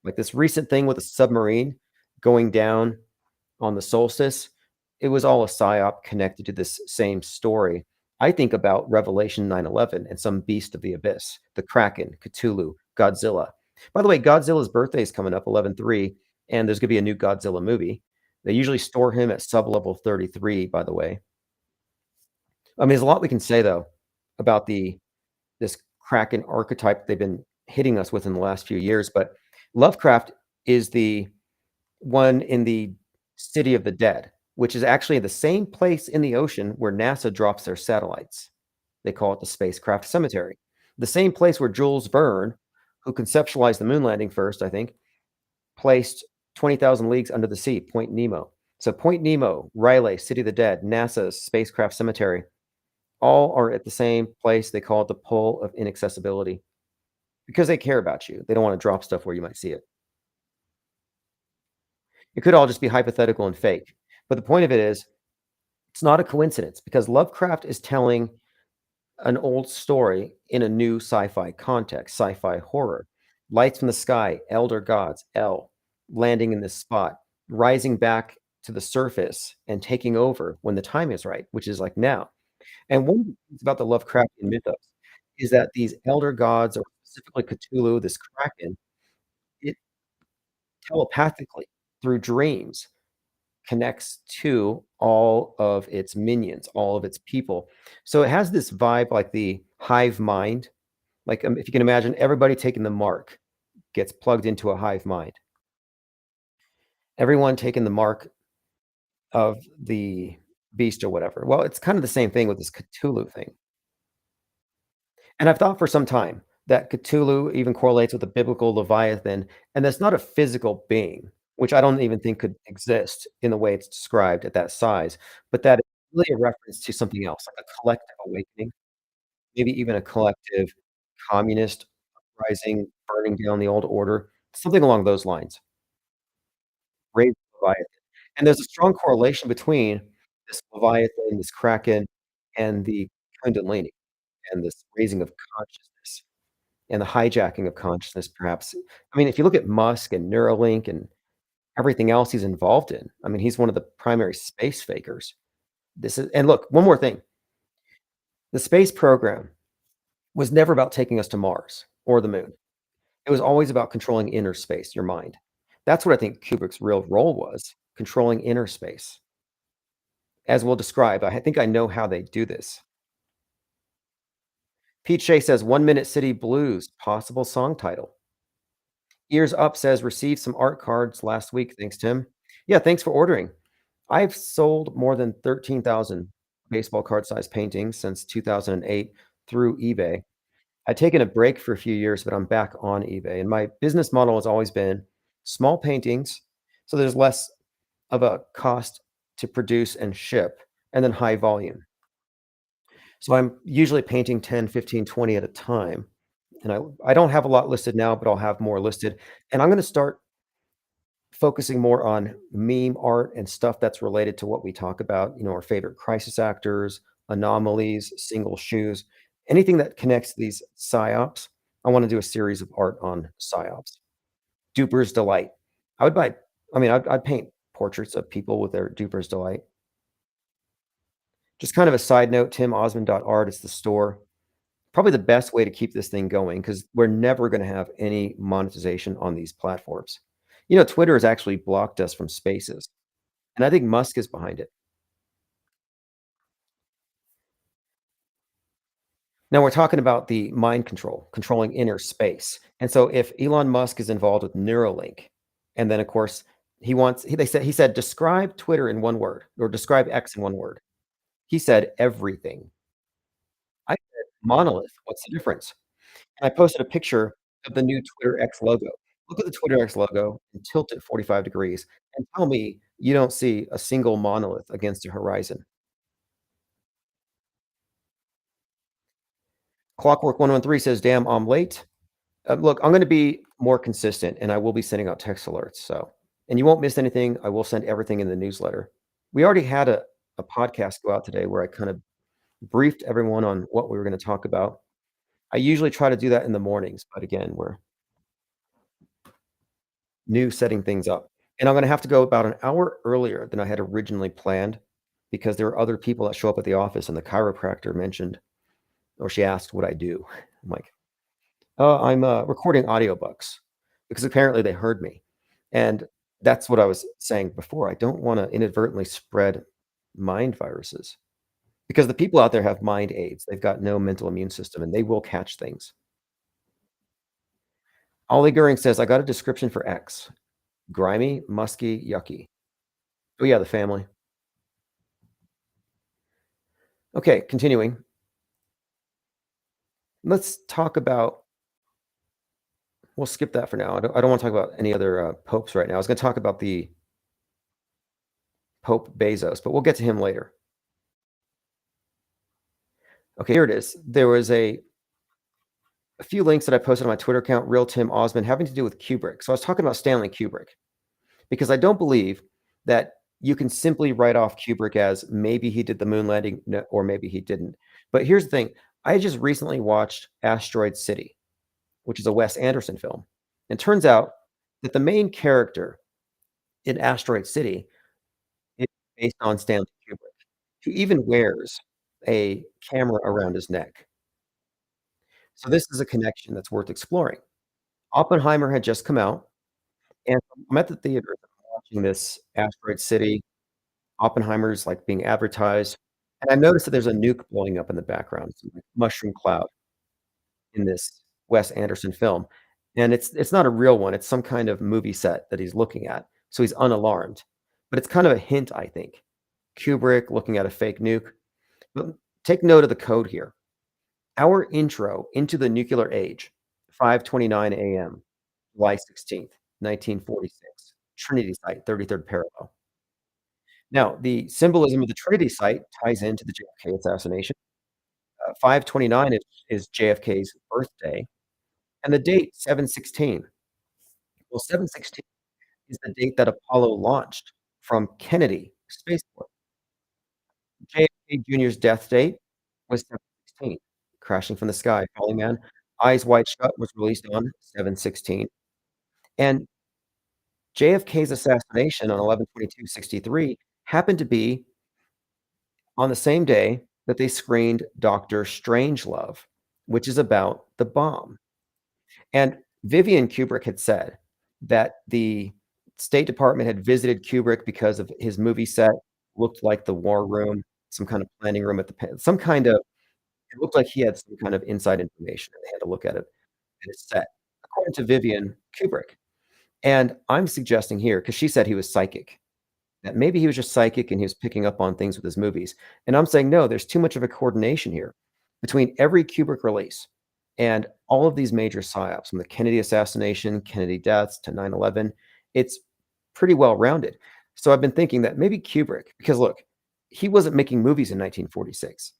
Like this recent thing with a submarine going down on the solstice, it was all a psyop connected to this same story I think about Revelation 9/11 and some beast of the abyss, the Kraken, Cthulhu, Godzilla. By the way, Godzilla's birthday is coming up 11/3, and there's gonna be a new Godzilla movie. They usually store him at sublevel 33, by the way. I mean, there's a lot we can say, though, about the this Kraken archetype they've been hitting us with in the last few years, but Lovecraft is the one in the City of the Dead, which is actually the same place in the ocean where NASA drops their satellites. They call it the Spacecraft Cemetery. The same place where Jules Verne, who conceptualized the moon landing first, I think, placed 20,000 Leagues Under the Sea, Point Nemo. So Point Nemo, Riley, City of the Dead, NASA's Spacecraft Cemetery, all are at the same place. They call it the Pole of Inaccessibility because they care about you. They don't want to drop stuff where you might see it. It could all just be hypothetical and fake. But the point of it is, it's not a coincidence because Lovecraft is telling an old story in a new sci-fi context, sci-fi horror. Lights from the sky, elder gods, El, landing in this spot, rising back to the surface and taking over when the time is right, which is like now. And one of the things about the Lovecraftian mythos is that these elder gods, or specifically Cthulhu, this Kraken, it telepathically through dreams connects to all of its minions, all of its people. So it has this vibe like the hive mind. Like, if you can imagine everybody taking the mark gets plugged into a hive mind. Everyone taking the mark of the beast or whatever. Well, it's kind of the same thing with this Cthulhu thing. And I've thought for some time that Cthulhu even correlates with the biblical Leviathan, and that's not a physical being, which I don't even think could exist in the way it's described at that size, but that it's really a reference to something else, like a collective awakening, maybe even a collective communist uprising, burning down the old order, something along those lines. Raise the Leviathan. And there's a strong correlation between this Leviathan, this Kraken, and the Kundalini, and this raising of consciousness. And the hijacking of consciousness, perhaps. I mean, if you look at Musk and Neuralink and everything else he's involved in, I mean, he's one of the primary space fakers. This is, and look, one more thing. The space program was never about taking us to Mars or the moon. It was always about controlling inner space, your mind. That's what I think Kubrick's real role was, controlling inner space. As we'll describe, I think I know how they do this. Pete Shea says, "1 Minute City Blues, possible song title." Ears Up says, "Received some art cards last week, thanks, Tim." Yeah, thanks for ordering. I've sold more than 13,000 baseball card-sized paintings since 2008 through eBay. I'd taken a break for a few years, but I'm back on eBay, and my business model has always been small paintings, so there's less of a cost to produce and ship, and then high volume. So I'm usually painting 10, 15, 20 at a time, and I don't have a lot listed now, but I'll have more listed, and I'm gonna start focusing more on meme art and stuff that's related to what we talk about, our favorite crisis actors, anomalies, single shoes, anything that connects these psyops. I wanna do a series of art on psyops. Duper's Delight. I would buy I mean, I'd paint portraits of people with their Duper's Delight. Just kind of a side note, timosmond.art is the store. Probably the best way to keep this thing going because 'cause we're never gonna have any monetization on these platforms. Twitter has actually blocked us from Spaces, and I think Musk is behind it. Now we're talking about the mind control, controlling inner space, and so if Elon Musk is involved with Neuralink, and then, of course, he said, "Describe Twitter in 1 word, or describe X in 1 word." He said, "Everything." I said, "Monolith, what's the difference?" And I posted a picture of the new Twitter X logo. Look at the Twitter X logo and tilt it 45 degrees and tell me you don't see a single monolith against the horizon. Clockwork 113 says, "Damn, I'm late." Look, I'm gonna be more consistent, and I will be sending out text alerts, so and you won't miss anything. I will send everything in the newsletter. We already had a podcast go out today where I kind of briefed everyone on what we were gonna talk about. I usually try to do that in the mornings, but again, we're new setting things up. And I'm gonna have to go about an hour earlier than I had originally planned. because there are other people that show up at the office, and the chiropractor mentioned or she asked what I do. I'm like, "Oh, I'm, recording audiobooks," because apparently they heard me, and that's what I was saying before. I don't wanna inadvertently spread mind viruses because the people out there have mind aids. They've got no mental immune system, and they will catch things. Ollie Goering says, "I got a description for X. Grimy, musky, yucky." Oh, yeah, the family. Okay, continuing. Let's talk about we'll skip that for now. I don't wanna talk about any other, popes right now. I was gonna talk about the Pope Bezos, but we'll get to him later. Okay, here it is. There was a few links that I posted on my Twitter account, Real Tim Osmond, having to do with Kubrick. So I was talking about Stanley Kubrick because I don't believe that you can simply write off Kubrick as maybe he did the moon landing or maybe he didn't. But here's the thing. I just recently watched Asteroid City, which is a Wes Anderson film. And turns out that the main character in Asteroid City is based on Stanley Kubrick, who even wears a camera around his neck. So this is a connection that's worth exploring. Oppenheimer had just come out, and I'm at the theater watching this Asteroid City. Oppenheimer's, like, being advertised, and I noticed that there's a nuke blowing up in the background, some, like, mushroom cloud in this Wes Anderson film, and it's not a real one, it's some kind of movie set that he's looking at, so he's unalarmed, but it's kind of a hint, I think. Kubrick looking at a fake nuke, but take note of the code here. Our intro into the nuclear age, 5:29 AM, July 16th, 1946, Trinity Site, 33rd parallel. Now, the symbolism of the Trinity Site ties into the JFK assassination. 5:29 is JFK's birthday, and the date 7/16. Well, 7/16 is the date that Apollo launched from Kennedy Spaceport. JFK Jr.'s death date was 7/16. Crashing from the Sky, Falling Man, Eyes Wide Shut was released on 7/16, and JFK's assassination on 11/22/63 happened to be on the same day that they screened Doctor Strangelove, which is about the bomb. And Vivian Kubrick had said that the State Department had visited Kubrick because of his movie set looked like the war room, some kind of planning room at the some kind of it looked like he had some kind of inside information, and they had to look at it at his set, according to Vivian Kubrick. And I'm suggesting here, because she said he was psychic, that maybe he was just psychic and he was picking up on things with his movies. And I'm saying, no, there's too much of a coordination here between every Kubrick release and all of these major psyops, from the Kennedy assassination, Kennedy deaths to 9/11. It's pretty well rounded. So I've been thinking that maybe Kubrick, because look, he wasn't making movies in 1946,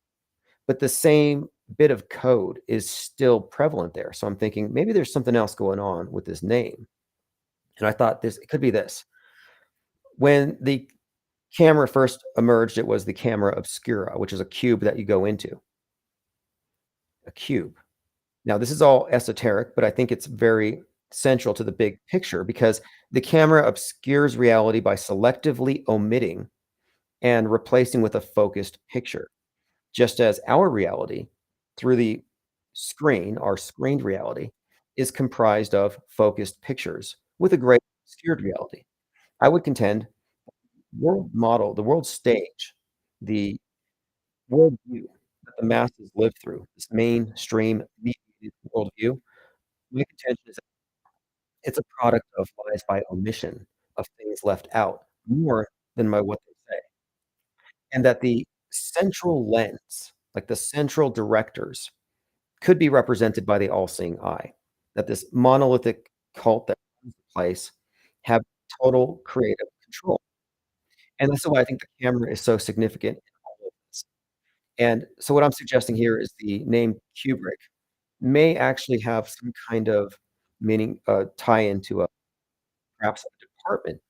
but the same bit of code is still prevalent there. So I'm thinking maybe there's something else going on with this name. And I thought this it could be this. When the camera first emerged, it was the camera obscura, which is a cube that you go into, a cube. Now, this is all esoteric, but I think it's very central to the big picture because the camera obscures reality by selectively omitting and replacing with a focused picture, just as our reality through the screen, our screened reality, is comprised of focused pictures with a great obscured reality. I would contend world model, the world stage, the worldview that the masses live through, this mainstream mediated worldview, my contention is that it's a product of lies by omission, of things left out more than by what they say, and that the central lens, like the central directors, could be represented by the all-seeing eye, that this monolithic cult that runs the place have total creative control, and that's why I think the camera is so significant in all of this. And so what I'm suggesting here is the name Kubrick may actually have some kind of meaning, tie into a perhaps a department,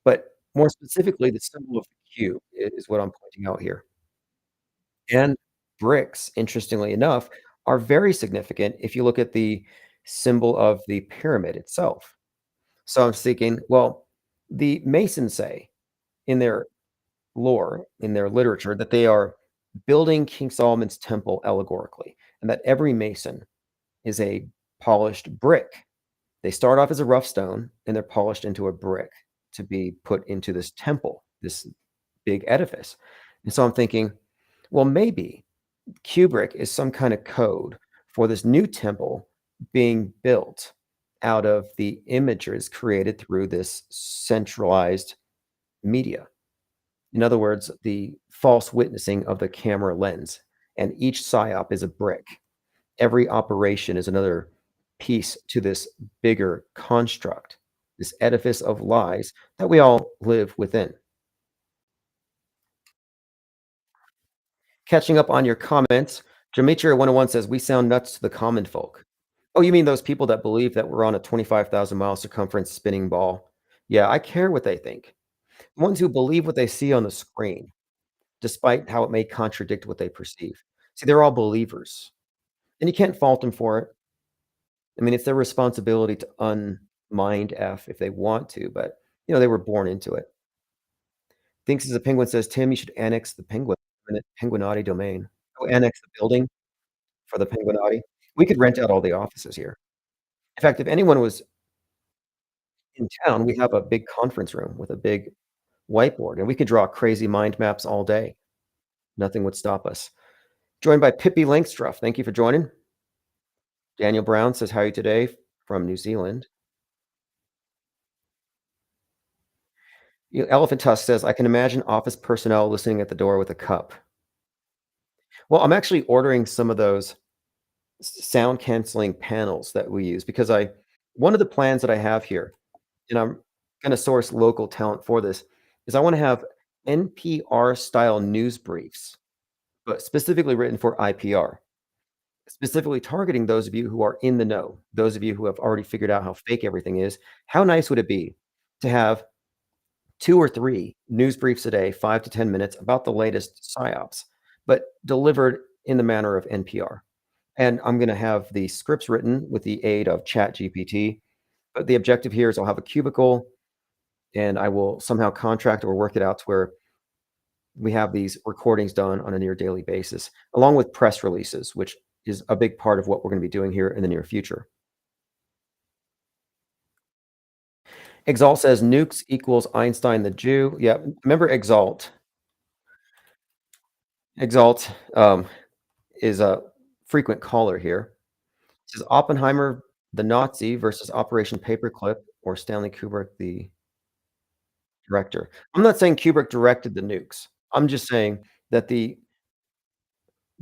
but more specifically, the symbol of the cube is what I'm pointing out here. And bricks, interestingly enough, are very significant if you look at the symbol of the pyramid itself. So I'm thinking, well, the Masons say in their lore, in their literature, that they are building King Solomon's temple allegorically, and that every mason is a polished brick. They start off as a rough stone and they're polished into a brick to be put into this temple, this big edifice. And so I'm thinking, well, maybe Kubrick is some kind of code for this new temple being built out of the images created through this centralized media. In other words, the false witnessing of the camera lens, and each psyop is a brick. Every operation is another piece to this bigger construct, this edifice of lies that we all live within. Catching up on your comments, Demetria 101 says, "We sound nuts to the common folk." Oh, you mean those people that believe that we're on a 25,000-mile circumference spinning ball? Yeah, I care what they think. The ones who believe what they see on the screen, despite how it may contradict what they perceive. See, they're all believers, and you can't fault them for it. I mean, it's their responsibility to unmind F if they want to, but, they were born into it. Thinks as a penguin says, "Tim, you should annex the Penguinati domain." Oh, annex the building for the Penguinati? We could rent out all the offices here. In fact, if anyone was in town, we have a big conference room with a big whiteboard, and we could draw crazy mind maps all day. Nothing would stop us. Joined by Pippi Langstruff. Thank you for joining. Daniel Brown says, "How are you today?" From New Zealand. Elephant Tusk says, "I can imagine office personnel listening at the door with a cup." Well, I'm actually ordering some of those sound canceling panels that we use because I one of the plans that I have here, and I'm gonna source local talent for this, is I wanna have NPR style news briefs, but specifically written for IPR, specifically targeting those of you who are in the know, those of you who have already figured out how fake everything is. How nice would it be to have 2 or 3 news briefs a day, 5 to 10 minutes about the latest psyops, but delivered in the manner of NPR? And I'm gonna have the scripts written with the aid of ChatGPT, but the objective here is I'll have a cubicle, and I will somehow contract or work it out to where we have these recordings done on a near daily basis, along with press releases, which is a big part of what we're gonna be doing here in the near future. Exalt says, "Nukes equals Einstein the Jew." Yeah, remember Exalt. Exalt, is a frequent caller here. Says, "Oppenheimer, the Nazi versus Operation Paperclip, or Stanley Kubrick, the director." I'm not saying Kubrick directed the nukes. I'm just saying that the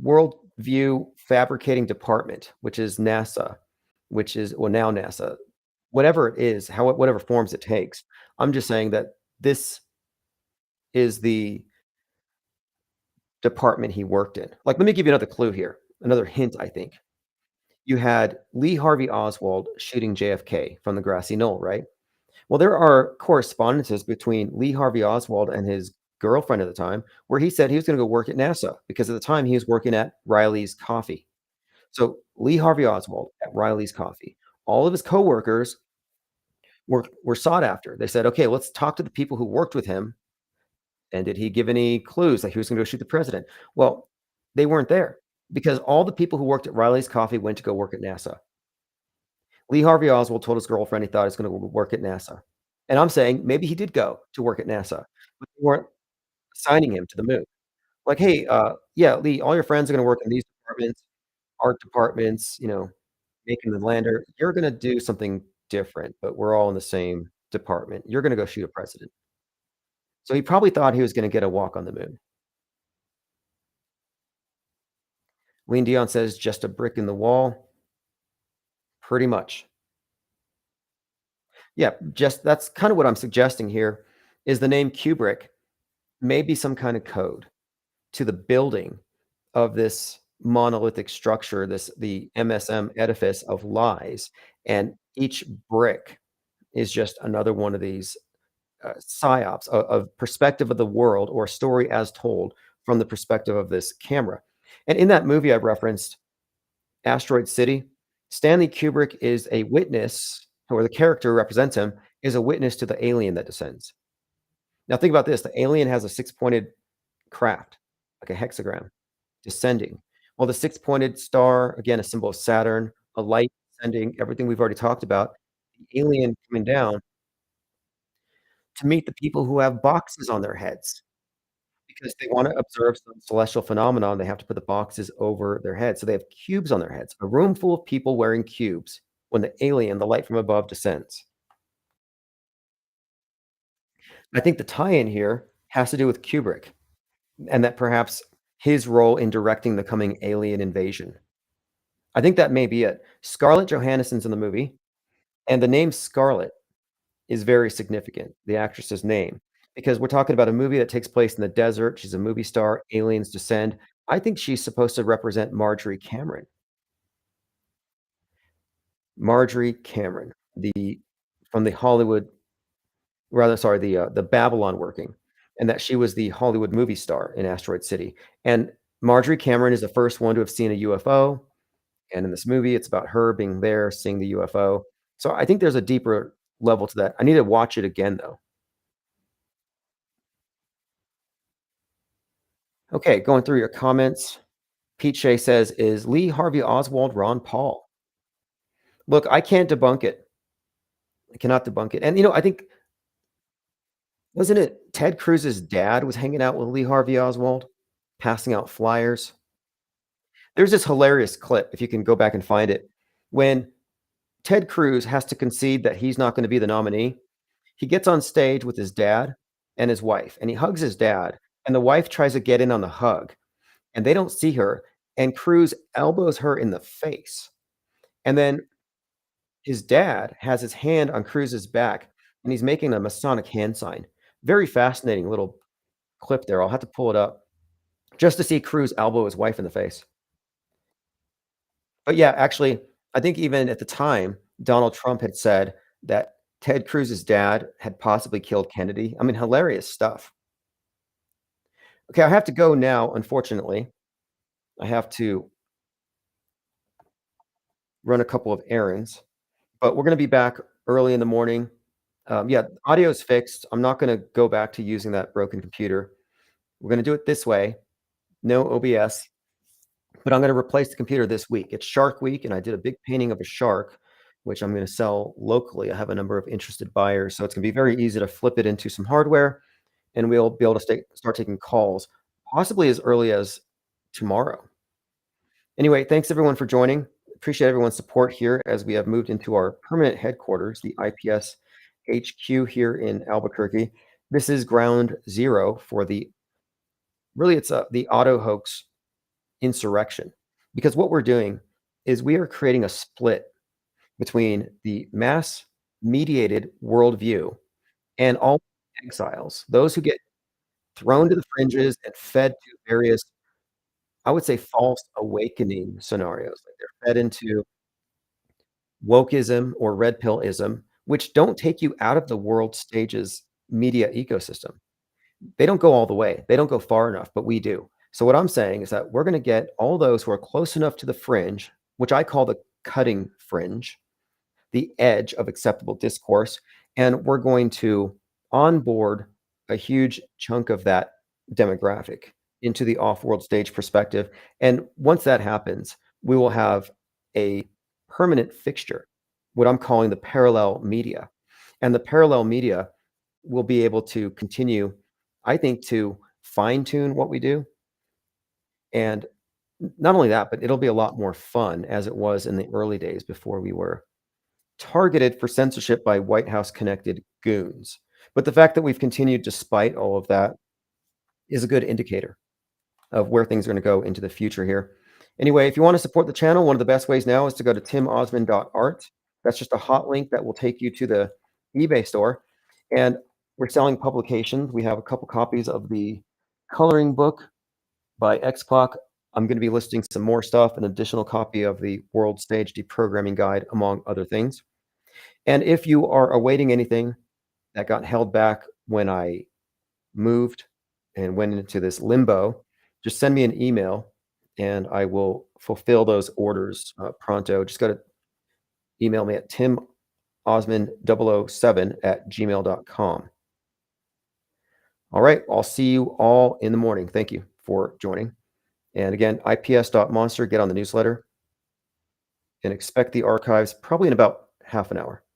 worldview fabricating department, which is NASA, which is well, now NASA, whatever it is, whatever forms it takes, I'm just saying that this is the department he worked in. Like, let me give you another clue here, another hint, I think. You had Lee Harvey Oswald shooting JFK from the grassy knoll, right? Well, there are correspondences between Lee Harvey Oswald and his girlfriend at the time where he said he was gonna go work at NASA because at the time he was working at Riley's Coffee. So, Lee Harvey Oswald at Riley's Coffee, all of his coworkers were sought after. They said, "Okay, let's talk to the people who worked with him, and did he give any clues that he was gonna go shoot the president?" Well, they weren't there because all the people who worked at Riley's Coffee went to go work at NASA. Lee Harvey Oswald told his girlfriend he thought he was gonna work at NASA. And I'm saying maybe he did go to work at NASA, but they weren't assigning him to the moon. Like, "Hey, yeah, Lee, all your friends are gonna work in these departments, art departments, making the lander. You're gonna do something different, but we're all in the same department. You're gonna go shoot a president." So he probably thought he was gonna get a walk on the moon. Lean Dion says, "Just a brick in the wall." Pretty much. Yeah, just that's kinda what I'm suggesting here, is the name Kubrick may be some kind of code to the building of this monolithic structure, the MSM edifice of lies, and each brick is just another one of these, psyops of perspective of the world or story as told from the perspective of this camera. And in that movie I referenced, Asteroid City, Stanley Kubrick is a witness, or the character who represents him, is a witness to the alien that descends. Now think about this, the alien has a six-pointed craft, like a hexagram, descending. Well, the six-pointed star, again, a symbol of Saturn, a light descending, everything we've already talked about. The alien coming down to meet the people who have boxes on their heads because they wanna observe some celestial phenomenon, they have to put the boxes over their heads, so they have cubes on their heads, a room full of people wearing cubes when the alien, the light from above, descends. I think the tie-in here has to do with Kubrick, and that perhaps his role in directing the coming alien invasion. I think that may be it. Scarlett Johansson's in the movie, and the name Scarlett is very significant, the actress's name, because we're talking about a movie that takes place in the desert, she's a movie star, aliens descend. I think she's supposed to represent Marjorie Cameron. Marjorie Cameron, the from the Hollywood rather, sorry, the Babylon working, and that she was the Hollywood movie star in Asteroid City, and Marjorie Cameron is the first one to have seen a UFO, and in this movie, it's about her being there, seeing the UFO. So I think there's a deeper level to that. I need to watch it again, though. Okay, going through your comments. Pete Shea says, "Is Lee Harvey Oswald Ron Paul?" Look, I can't debunk it. I cannot debunk it. And, I think wasn't it Ted Cruz's dad was hanging out with Lee Harvey Oswald, passing out flyers? There's this hilarious clip, if you can go back and find it, when Ted Cruz has to concede that he's not gonna be the nominee. He gets on stage with his dad and his wife, and he hugs his dad, and the wife tries to get in on the hug, and they don't see her, and Cruz elbows her in the face. And then his dad has his hand on Cruz's back, and he's making a Masonic hand sign. Very fascinating little clip there. I'll have to pull it up just to see Cruz elbow his wife in the face. But yeah, actually, I think even at the time, Donald Trump had said that Ted Cruz's dad had possibly killed Kennedy. I mean, hilarious stuff. Okay, I have to go now, unfortunately. I have to run a couple of errands, but we're gonna be back early in the morning. Yeah, audio's fixed. I'm not gonna go back to using that broken computer. We're gonna do it this way, no OBS, but I'm gonna replace the computer this week. It's Shark Week, and I did a big painting of a shark, which I'm gonna sell locally. I have a number of interested buyers, so it's gonna be very easy to flip it into some hardware, and we'll be able to start taking calls, possibly as early as tomorrow. Anyway, thanks everyone for joining. Appreciate everyone's support here as we have moved into our permanent headquarters, the IPS HQ here in Albuquerque. This is ground zero for the really it's the auto hoax insurrection. Because what we're doing is we are creating a split between the mass mediated worldview and all exiles, those who get thrown to the fringes and fed to various, I would say, false awakening scenarios. Like they're fed into wokeism or red pillism, which don't take you out of the world stage's media ecosystem. They don't go all the way. They don't go far enough, but we do. So what I'm saying is that we're going to get all those who are close enough to the fringe, which I call the cutting fringe, the edge of acceptable discourse, and we're going to onboard a huge chunk of that demographic into the off-world stage perspective. And once that happens, we will have a permanent fixture, what I'm calling the parallel media. And the parallel media will be able to continue, I think, to fine-tune what we do. And not only that, but it'll be a lot more fun as it was in the early days before we were targeted for censorship by White House connected goons. But the fact that we've continued despite all of that is a good indicator of where things are going to go into the future here. Anyway, if you want to support the channel, one of the best ways now is to go to timosman.art. That's just a hot link that will take you to the eBay store. And we're selling publications. We have a couple copies of the coloring book by X-Pac. I'm going to be listing some more stuff, an additional copy of the World Stage Deprogramming Guide, among other things. And if you are awaiting anything that got held back when I moved and went into this limbo, just send me an email and I will fulfill those orders pronto. Just go to email me at timosman007 at gmail.com. All right, I'll see you all in the morning. Thank you for joining. And again, ips.monster, get on the newsletter and expect the archives probably in about half an hour.